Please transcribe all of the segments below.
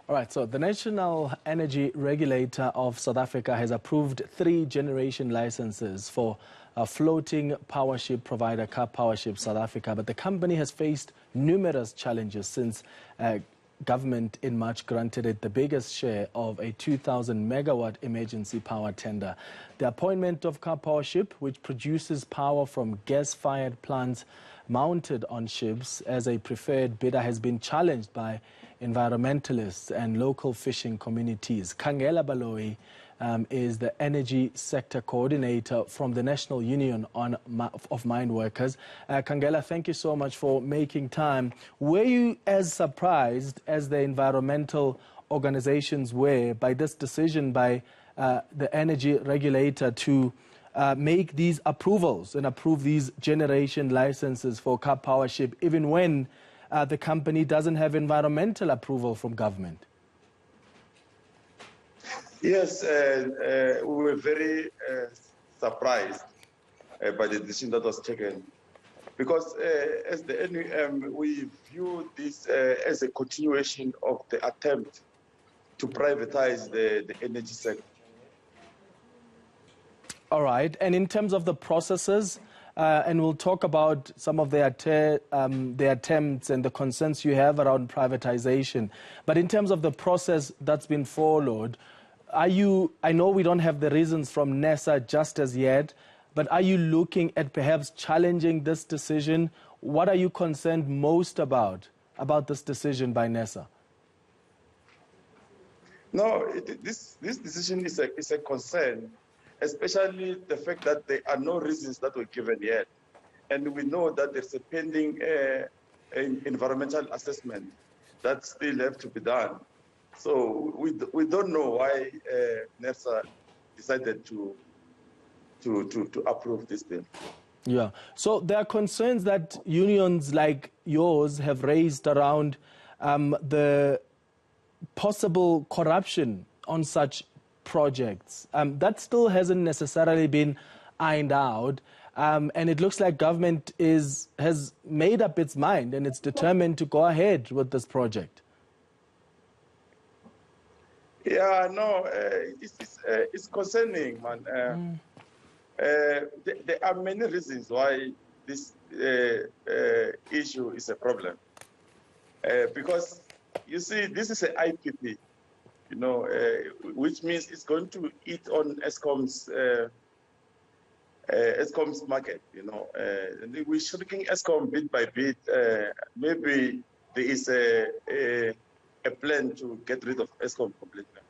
All right, so the National Energy Regulator of South Africa has approved 3 generation licenses for a floating power ship provider, Car Powership South Africa. But the company has faced numerous challenges since government in March granted it the biggest share of a 2,000 megawatt emergency power tender. The appointment of Car Powership, which produces power from gas-fired plants mounted on ships as a preferred bidder, has been challenged by environmentalists and local fishing communities. Kangela Baloyi is the energy sector coordinator from the National Union of Mine Workers. Kangela, thank you so much for making time. Were you as surprised as the environmental organizations were by this decision by the energy regulator to make these approvals and approve these generation licenses for Car Powership, even when the company doesn't have environmental approval from government? Yes, we were very surprised by the decision that was taken, because as the NUM, we view this as a continuation of the attempt to privatize the energy sector. All right, and in terms of the processes, and we'll talk about some of the attempts and the concerns you have around privatization. But in terms of the process that's been followed, I know we don't have the reasons from NERSA just as yet, but are you looking at perhaps challenging this decision? What are you concerned most about this decision by NERSA? No, this decision is a concern, especially the fact that there are no reasons that were given yet. And we know that there's a pending environmental assessment that still have to be done. So we don't know why NERSA decided to approve this bill. Yeah. So there are concerns that unions like yours have raised around the possible corruption on such projects. That still hasn't necessarily been ironed out. And it looks like government has made up its mind and it's determined to go ahead with this project. Yeah, no, it's concerning, man. There are many reasons why this issue is a problem. Because, you see, this is an IPP, you know, which means it's going to eat on Eskom's market, you know. We're shrinking Eskom bit by bit. Maybe there is a plan to get rid of Eskom completely.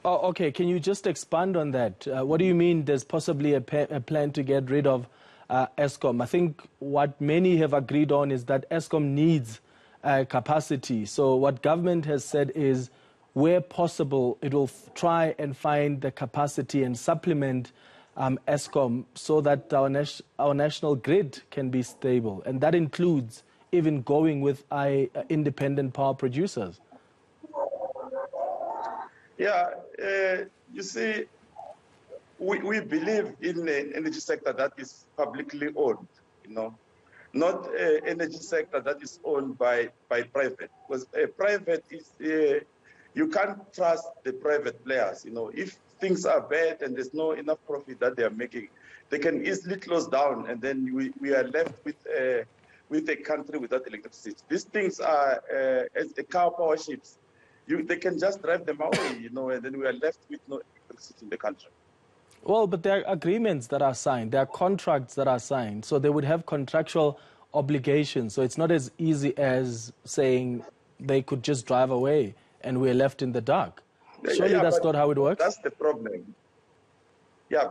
Oh, okay. Can you just expand on that? What do you mean there's possibly a plan to get rid of Eskom? I think what many have agreed on is that Eskom needs capacity. So what government has said is, where possible, it will try and find the capacity and supplement Eskom so that our national grid can be stable. And that includes even going with independent power producers. Yeah, you see, we believe in an energy sector that is publicly owned, you know, not an energy sector that is owned by private. Because private is, you can't trust the private players, you know. If things are bad and there's no enough profit that they are making, they can easily close down, and then we are left with a country without electricity. These things are, as the car power ships, they can just drive them away, you know, and then we are left with no electricity in the country. Well, but there are agreements that are signed. There are contracts that are signed. So they would have contractual obligations. So it's not as easy as saying they could just drive away and we're left in the dark. Surely that's not how it works? That's the problem. Yeah,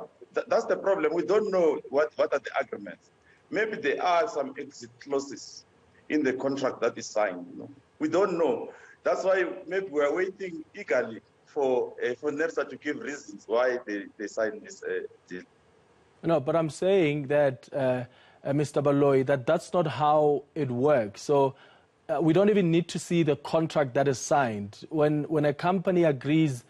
that's the problem. We don't know what are the agreements. Maybe there are some exit clauses in the contract that is signed, you know. We don't know. That's why maybe we're waiting eagerly for NERSA to give reasons why they signed this deal. No, but I'm saying that, Mr. Baloyi, that's not how it works. So we don't even need to see the contract that is signed. When a company agrees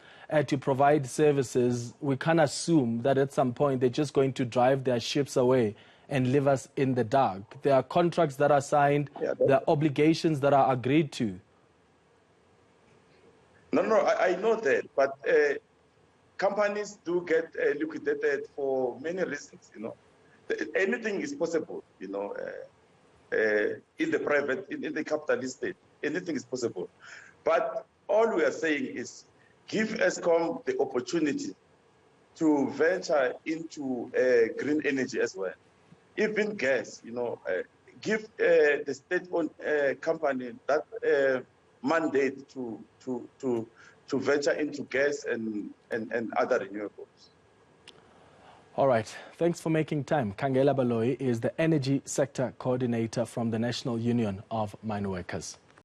to provide services, we can't assume that at some point they're just going to drive their ships away and leave us in the dark. There are contracts that are signed, there are obligations that are agreed to. No, I know that, but companies do get liquidated for many reasons, you know. Anything is possible, you know, in the private, in the capitalist state, anything is possible. But all we are saying is give ESCOM the opportunity to venture into green energy as well. Even gas, you know, give the state-owned company that mandate to venture into gas and other renewables. All right. Thanks for making time. Kangela Baloyi is the Energy Sector Coordinator from the National Union of Mine Workers.